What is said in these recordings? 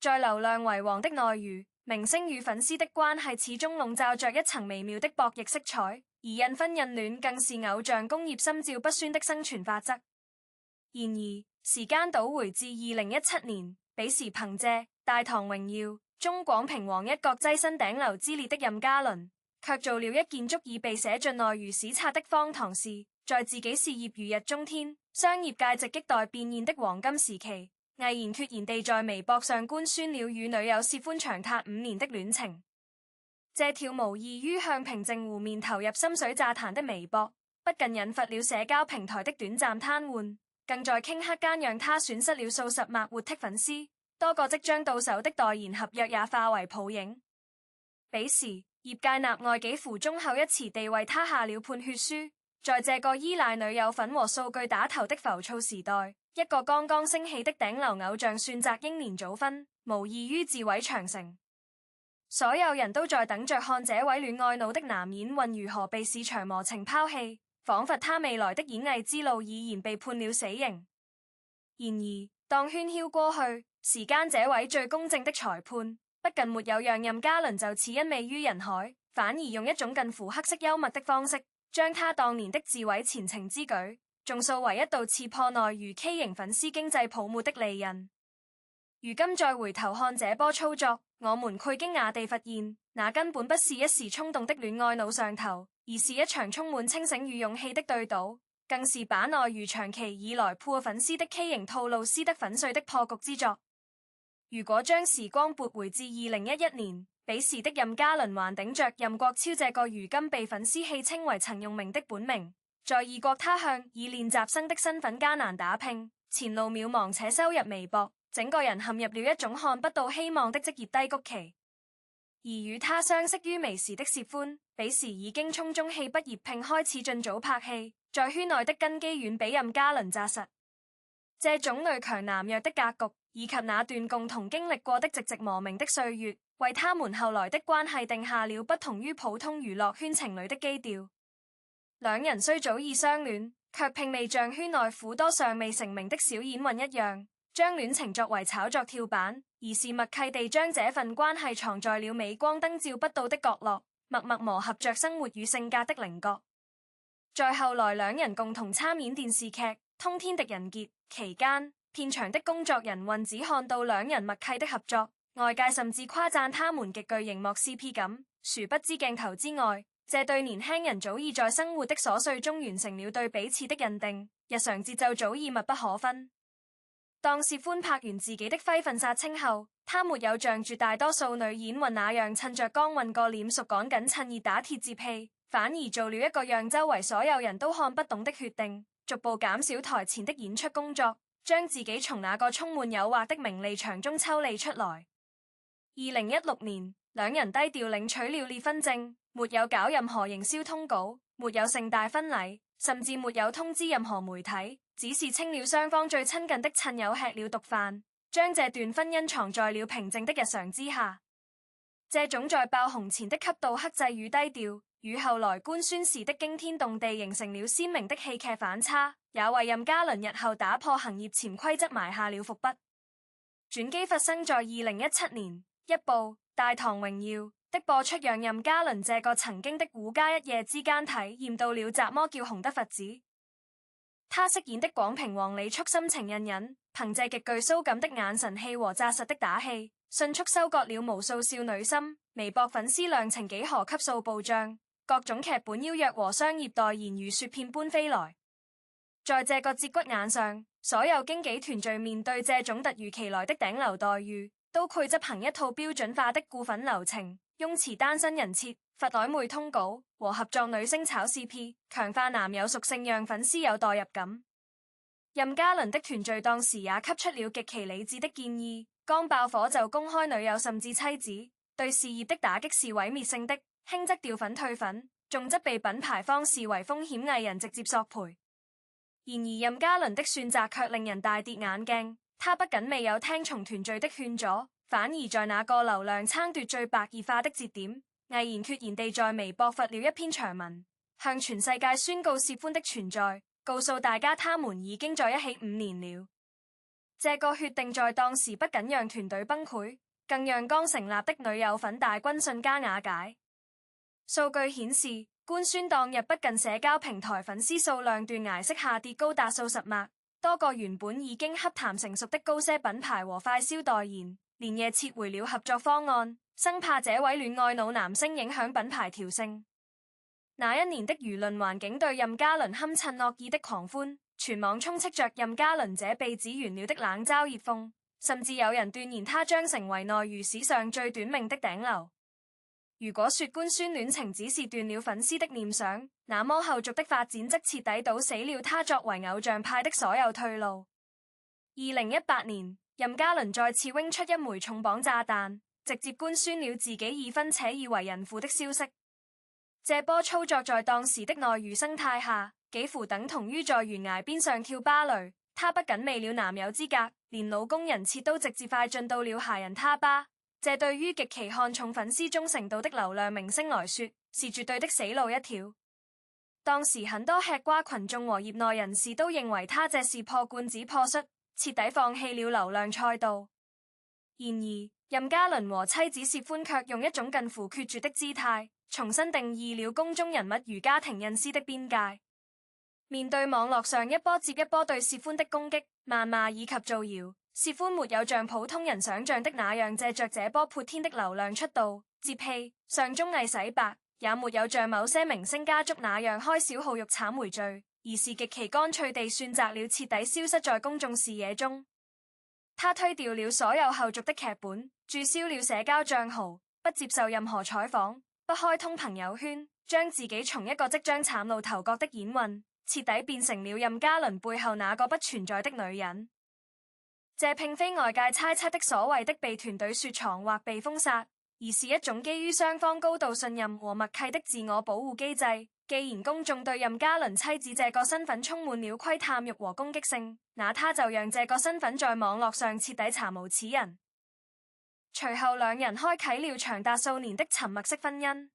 在流量為王的內娛，明星與粉絲的關係始終籠罩着一層微妙的博弈色彩，而印婚印戀更是偶像工業心照不宣的生存法則。然而，時間倒回至2017年，彼時憑借《大唐榮耀》中廣平王一角躋身頂流之列的任嘉倫，卻做了一件足以被寫進內娛史冊的荒唐事。在自己事業如日中天、商業界直擊待變現的黃金時期，毅然決然地在微博上官宣了與女友薛歡長達5年的戀情。這條無異於向平靜湖面投入深水炸彈的微博，不僅引發了社交平台的短暫癱瘓，更在頃刻間讓他損失了數十萬活剔粉絲，多個即將到手的代言合約也化為泡影。彼時，業界內外幾乎忠厚一詞地為他下了判決書。在這個依賴女友粉和數據打頭的浮躁時代，一個剛剛升起的頂流偶像選擇英年早婚，無異於自毀長城。所有人都在等着看這位戀愛腦的男演員如何被市場磨情拋棄，仿佛他未來的演藝之路已然被判了死刑。然而，當喧囂過去，時間這位最公正的裁判，不僅沒有讓任嘉倫就此一魅於人海，反而用一種近乎黑色幽默的方式，將他當年的自毀前程之舉，縱數為一道刺破內娛 K 型粉絲經濟泡沫的利刃。如今再回頭看這波操作，我們倍驚訝地發現，那根本不是一時衝動的戀愛腦上頭，而是一場充滿清醒與勇氣的對賭，更是把內娛長期以來破粉絲的 K 型套路撕得粉碎的破局之作。如果將時光撥回至2011年，彼時的任嘉倫還頂着任國超這個如今被粉絲戲稱為陳用明的本名，在異國他鄉以練習生的身份艱難打拼，前路渺茫且收入微薄，整個人陷入了一種看不到希望的職業低谷期。而與他相識於微時的薛歡，彼時已經從中戲畢業並開始盡早拍戲，在圈內的根基遠比任嘉倫紮實。這種女強男弱的格局，以及那段共同經歷過的寂寂無名的歲月，為他們後來的關係定下了不同於普通娛樂圈情侶的基調。兩人雖早已相戀，卻並未像圈內許多尚未成名的小演員一樣，將戀情作為炒作跳板，而是默契地將這份關係藏在了鎂光燈照不到的角落，默默磨合着生活與性格的稜角。在後來兩人共同參演電視劇《通天狄仁傑》期間，片場的工作人員只看到兩人默契的合作，外界甚至誇讚他們極具熒幕 CP 感。殊不知鏡頭之外，這對年輕人早已在生活的瑣碎中完成了對彼此的認定，日常節奏早已密不可分。當薛歡拍完自己的揮奮殺青後，他沒有像絕大多數女演員那樣趁着剛暈個臉熟趕緊趁熱打鐵接戲，反而做了一個讓周圍所有人都看不懂的決定，逐步減少台前的演出工作，將自己從那個充滿誘惑的名利場中抽離出來。2016年，兩人低調領取了離婚證，沒有搞任何營銷通稿，沒有盛大婚禮，甚至沒有通知任何媒體，只是請了雙方最親近的親友吃了毒飯，將這段婚姻藏在了平靜的日常之下。這種在爆紅前的極度克制與低調，與後來官宣時的驚天動地形成了鮮明的戲劇反差，也為任嘉倫日後打破行業潛規則埋下了伏筆。轉機發生在2017年，一部《大唐榮耀》的播出，讓任嘉倫這個曾經的古家一夜之間體驗到了怎麼叫紅得佛子。他飾演的廣平王李速深情印忍，憑借極具騷感的眼神戲和紮實的打戲，迅速收割了無數少女心。微博粉絲量曾幾何級數暴漲，各種劇本邀約和商業代言如雪片般飛來。在這個節骨眼上，所有經紀團隊面對這種突如其來的頂流待遇，都配執行一套標準化的顧粉流程，擁持單身人設、發曖昧通稿和合作女星炒 CP， 強化男友屬性，讓粉絲有代入感。任嘉倫的團隊當時也給出了極其理智的建議，剛爆火就公開女友甚至妻子，對事業的打擊是毀滅性的，輕則掉粉退粉，重則被品牌方視為風險藝人直接索賠。然而任嘉倫的選擇卻令人大跌眼鏡，他不僅未有聽從團隊的勸阻，反而在那個流量爭奪最白熱化的節點，毅然決然地在微博發了一篇長文，向全世界宣告薛歡的存在，告訴大家他們已經在一起5年了。這個決定在當時不僅讓團隊崩潰，更讓剛成立的女友粉大軍瞬間瓦解。數據顯示，官宣當日不僅社交平台粉絲數量斷崖式下跌高達數十萬，多個原本已經洽談成熟的高些品牌和快消代言，連夜撤回了合作方案，生怕這位戀愛腦男星影響品牌調性。那一年的輿論環境對任嘉倫堪稱惡意的狂歡，全網充斥着任嘉倫這被指完了的冷嘲熱諷，甚至有人斷言他將成為內娛史上最短命的頂流。如果說官宣戀情只是斷了粉絲的念想，那麼後續的發展則徹底堵死了他作為偶像派的所有退路。2018年，任嘉倫再次扔出一枚重磅炸彈，直接官宣了自己已婚且已為人父的消息。這波操作在當時的內娛生態下，幾乎等同於在懸崖邊上跳芭蕾。他不僅沒了男友資格，連老公人設都直接快進到了閒人他吧。這對於極其看重粉絲忠誠度的流量明星來說，是絕對的死路一條。當時很多吃瓜群眾和業內人士都認為他這是破罐子破摔，徹底放棄了流量賽道。然而，任嘉倫和妻子薛歡卻用一種近乎決絕的姿態，重新定義了公眾人物與家庭隱私的邊界。面對網絡上一波接一波對薛歡的攻擊、謾罵以及造謠，薛歡沒有像普通人想象的那樣借着這波潑天的流量出道接戲上綜藝洗白，也沒有像某些明星家族那樣開小號肉懺悔罪，而是極其乾脆地選擇了徹底消失在公眾視野中。他推掉了所有後續的劇本，註銷了社交賬號，不接受任何採訪，不開通朋友圈，將自己從一個即將嶄露頭角的演運，徹底變成了任嘉倫背後那個不存在的女人。這並非外界猜測的所謂的被團隊雪藏或被封殺，而是一種基於雙方高度信任和默契的自我保護機制。既然公眾對任嘉倫妻子這個身份充滿了窺探欲和攻擊性，那他就讓這個身份在網絡上徹底查無此人。隨後兩人開啟了長達數年的沉默式婚姻，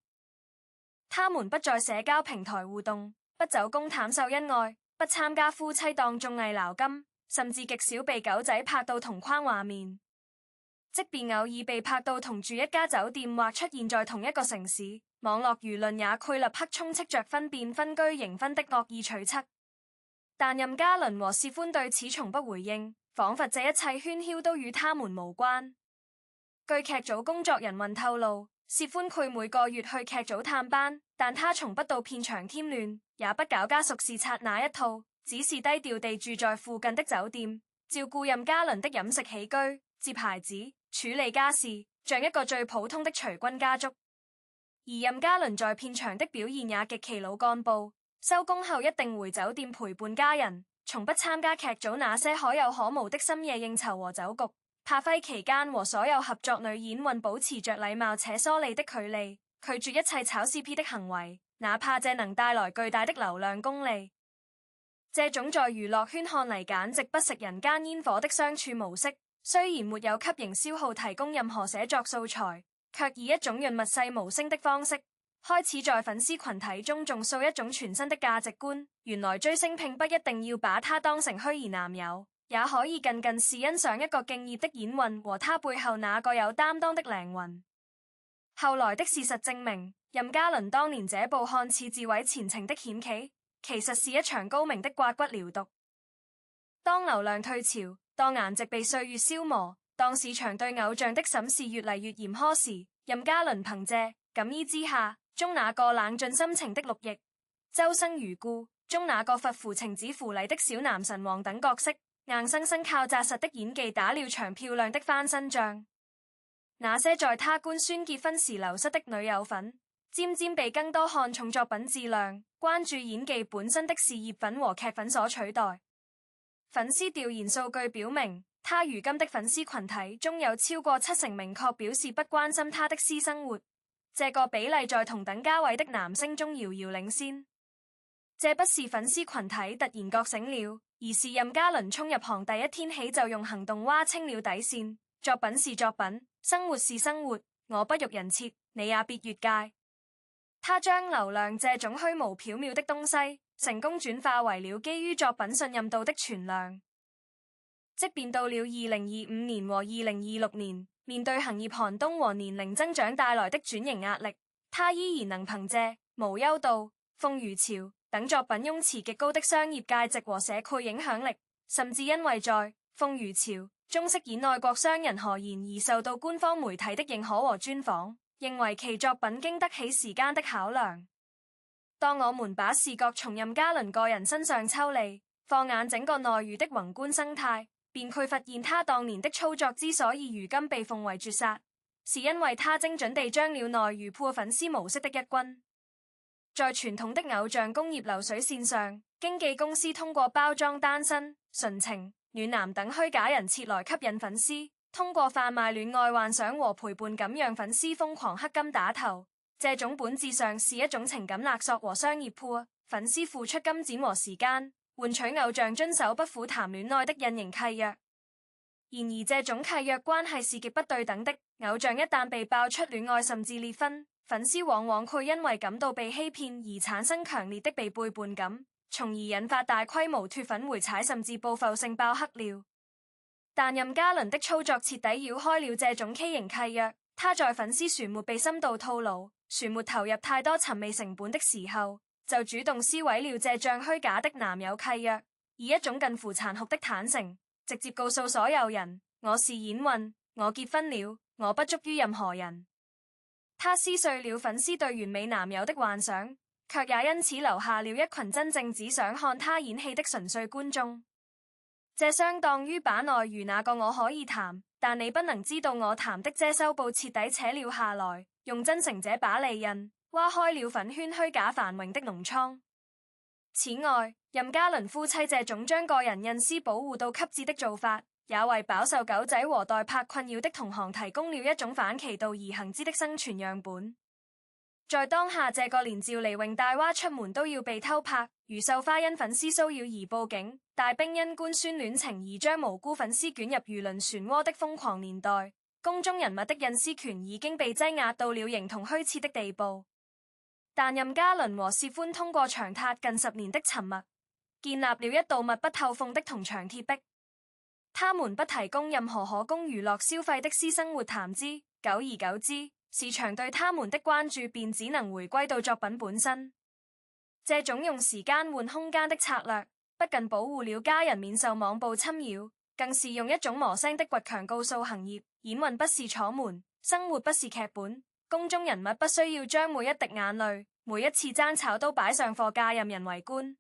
他們不在社交平台互動，不走公坦秀恩愛，不參加夫妻檔綜藝撈金，甚至極少被狗仔拍到同框畫面。即便偶爾被拍到同住一家酒店或出現在同一個城市，網絡輿論也蓋立刻充斥着分辨分居形婚的惡意取測。但任嘉倫和薛歡對此從不回應，仿佛這一切喧囂都與他們無關。據劇組工作人員透露，薛歡佢每個月去劇組探班，但他從不到片場添亂，也不搞家屬視察那一套，只是低調地住在附近的酒店，照顧任嘉倫的飲食起居、接孩子、處理家事，像一個最普通的隨軍家族。而任嘉倫在片場的表現也極其老幹部，收工後一定回酒店陪伴家人，從不參加劇組那些可有可無的深夜應酬和酒局。拍揮期間和所有合作女演員保持着禮貌且疏離的距離，拒絕一切炒 CP 的行為，哪怕這能帶來巨大的流量功利。這種在娛樂圈看嚟簡直不食人間煙火的相處模式，雖然沒有給營銷號提供任何寫作素材，卻以一種潤物細無聲的方式，開始在粉絲群體中種塑一種全新的價值觀。原來追星並不一定要把他當成虛擬男友，也可以近視欣賞一個敬業的演員和他背後那個有擔當的靈魂。後來的事實證明，任嘉倫當年這部看似自毀前程的險棋，其實是一場高明的刮骨療毒。當流量退潮，當顏值被歲月消磨，當市場對偶像的審視越嚟越嚴苛時，任嘉倫憑借《錦衣之下》中那個冷峻深情的陸毅、周生如故中那個佛符情子符禮的小男神王等角色，硬生生靠紮實的演技打了場漂亮的翻身仗。那些在他官宣結婚時流失的女友粉，漸漸被更多看重作品質量、關注演技本身的事業粉和劇粉所取代。粉絲調研數據表明，他如今的粉絲群體中有超過70%明確表示不關心他的私生活，這個比例在同等價位的男星中遙遙領先。這不是粉絲群體突然覺醒了，而是任嘉倫衝入行第一天起就用行動劃清了底線。作品是作品，生活是生活，我不辱人設，你也別越界。他將流量這種虛無縹緲的東西，成功轉化為了基於作品信任度的存量。即便到了2025年和2026年，面對行業寒冬和年齡增長帶來的轉型壓力，他依然能憑借《無憂道》《鳳如潮》等作品擁持極高的商業價值和社區影響力，甚至因為在《鳳如潮》中飾演愛國商人何賢而受到官方媒體的認可和專訪，認為其作品經得起時間的考量。當我們把視覺從任嘉倫個人身上抽離，放眼整個內娛的宏觀生態，便會發現他當年的操作之所以如今被奉為絕殺，是因為他精準地將了內娛破粉絲模式的一軍。在傳統的偶像工業流水線上，經紀公司通過包裝單身、純情、暖男等虛假人設來吸引粉絲，通過販賣戀愛幻想和陪伴感讓粉絲瘋狂氪金打頭。這種本質上是一種情感勒索和商業鋪，粉絲付出金錢和時間，換取偶像遵守不苦談戀愛的隱形契約。然而這種契約關係是極不對等的，偶像一旦被爆出戀愛甚至裂婚，粉絲往往會因為感到被欺騙而產生強烈的被背叛感，從而引發大規模脫粉回踩甚至報復性爆黑料。但任嘉倫的操作徹底繞開了這種畸形契約，他在粉絲船沒被深度套牢，船沒投入太多尋味成本的時候，就主動撕毀了這張虛假的男友契約，以一種近乎殘酷的坦誠，直接告訴所有人：我是演運，我結婚了，我不足於任何人。他撕碎了粉絲對完美男友的幻想，卻也因此留下了一群真正只想看他演戲的純粹觀眾。這相當於把內娛那個我可以談，但你不能知道我談的遮羞布徹底扯了下來，用真誠這把利刃挖開了粉圈虛假繁榮的膿瘡。此外，任嘉倫夫妻這種將個人隱私保護到極致的做法，也為飽受狗仔和代拍困擾的同行提供了一種反其道而行之的生存樣本。在當下這個連趙麗穎帶娃出門都要被偷拍，余秀花因粉絲騷擾而報警，大兵因官宣戀情而將無辜粉絲捲入輿論漩渦的瘋狂年代，公眾人物的隱私權已經被擠壓到了形同虛設的地步。但任嘉倫和薛歡通過長達近10年的沉默，建立了一道密不透風的銅牆鐵壁。他們不提供任何可供娛樂消費的私生活談資，久而久之，市場對他們的關注便只能回歸到作品本身。這種用時間換空間的策略，不僅保護了家人免受網暴侵擾，更是用一種魔聲的倔強告訴行業：演運不是楚門，生活不是劇本，公眾人物不需要將每一滴眼淚、每一次爭吵都擺上貨架任人圍觀。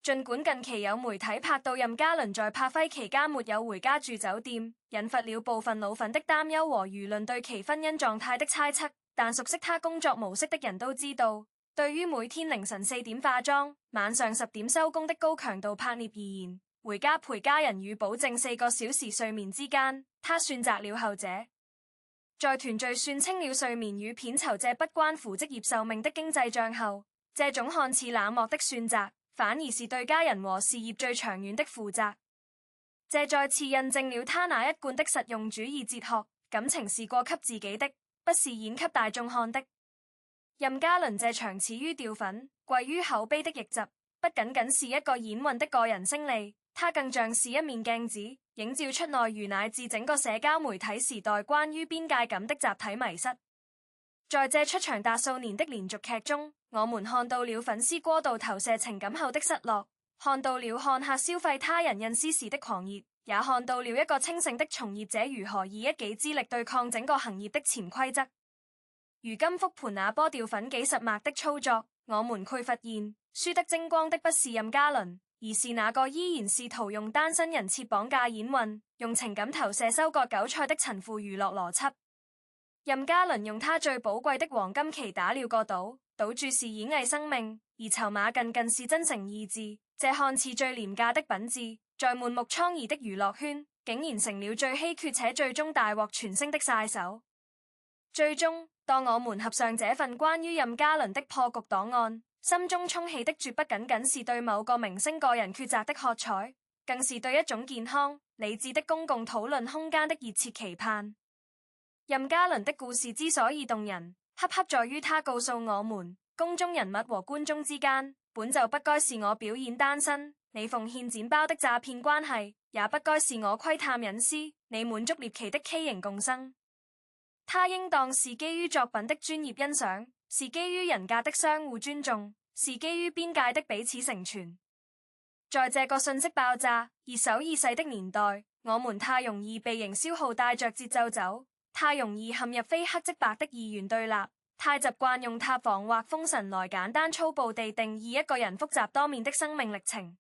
儘管近期有媒體拍到任嘉倫在拍輝期間沒有回家住酒店，引發了部分老粉的擔憂和輿論對其婚姻狀態的猜測，但熟悉他工作模式的人都知道，對於每天凌晨4點化妝、晚上10點收工的高強度拍攝而言，回家陪家人與保證4個小時睡眠之間，他選擇了後者。在團聚算清了睡眠與片酬這不關乎職業壽命的經濟賬後，這種看似冷漠的選擇，反而是對家人和事業最長遠的負責。這再次印證了他那一貫的實用主義哲學：感情是過給自己的，不是演給大眾看的。任嘉倫這場始於掉粉、貴於口碑的逆襲，不僅僅是一個演運的個人勝利，它更像是一面鏡子，映照出內娛乃至整個社交媒體時代關於邊界感的集體迷失。在這出長達數年的連續劇中，我們看到了粉絲過度投射情感後的失落，看到了看客消費他人隱私時的狂熱，也看到了一個清醒的從業者如何以一己之力對抗整個行業的潛規則。如今復盤那波掉粉幾十萬的操作，我們會發現，輸得精光的不是任嘉倫，而是那個依然試圖用單身人設綁架演運，用情感投射收割韭菜的陳腐娛樂邏輯。任嘉倫用他最寶貴的黃金期打了個賭，賭注是演藝生命，而籌碼近是真誠意志。這看似最廉價的品質，在滿目瘡痍的娛樂圈，竟然成了最稀缺且最終大獲全勝的殺手。最終，當我們合上這份關於任嘉倫的破局檔案，心中衝起的絕不僅僅是對某個明星個人抉擇的喝彩，更是對一種健康、理智的公共討論空間的熱切期盼。任嘉倫的故事之所以動人，恰恰在於他告訴我們，公眾人物和觀眾之間本就不該是我表演單身，你奉獻剪包的詐騙關係，也不該是我窺探隱私，你滿足獵奇的畸形共生。它應當是基於作品的專業欣賞，是基於人格的相互尊重，是基於邊界的彼此成全。在這個信息爆炸、熱手熱勢的年代，我們太容易被營銷號帶着節奏走，太容易陷入非黑即白的二元對立，太習慣用塔防或封神來簡單粗暴地定義一個人複雜多面的生命歷程。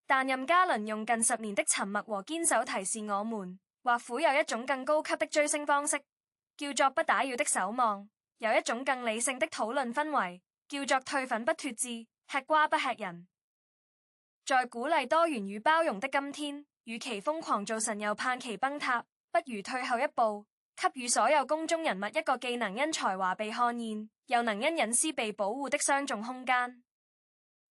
但任嘉倫用近10年的沉默和堅守提示我們，或許有一種更高級的追星方式，叫做不打擾的守望；有一種更理性的討論氛圍，叫做退粉不脫志，吃瓜不吃人。在鼓勵多元與包容的今天，與其瘋狂做神又盼其崩塌，不如退後一步，給予所有公眾人物一個既能因才華被看見，又能因隱私被保護的雙重空間。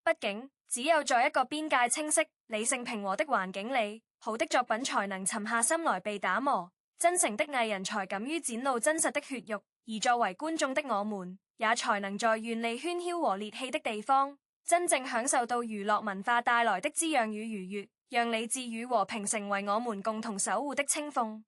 畢竟，只有在一個邊界清晰、理性平和的環境裡，好的作品才能沉下心來被打磨，真誠的藝人才敢於展露真實的血肉，而作為觀眾的我們，也才能在絢麗喧囂和烈氣的地方，真正享受到娛樂文化帶來的滋養與愉悅，讓理智與和平成為我們共同守護的青鳳。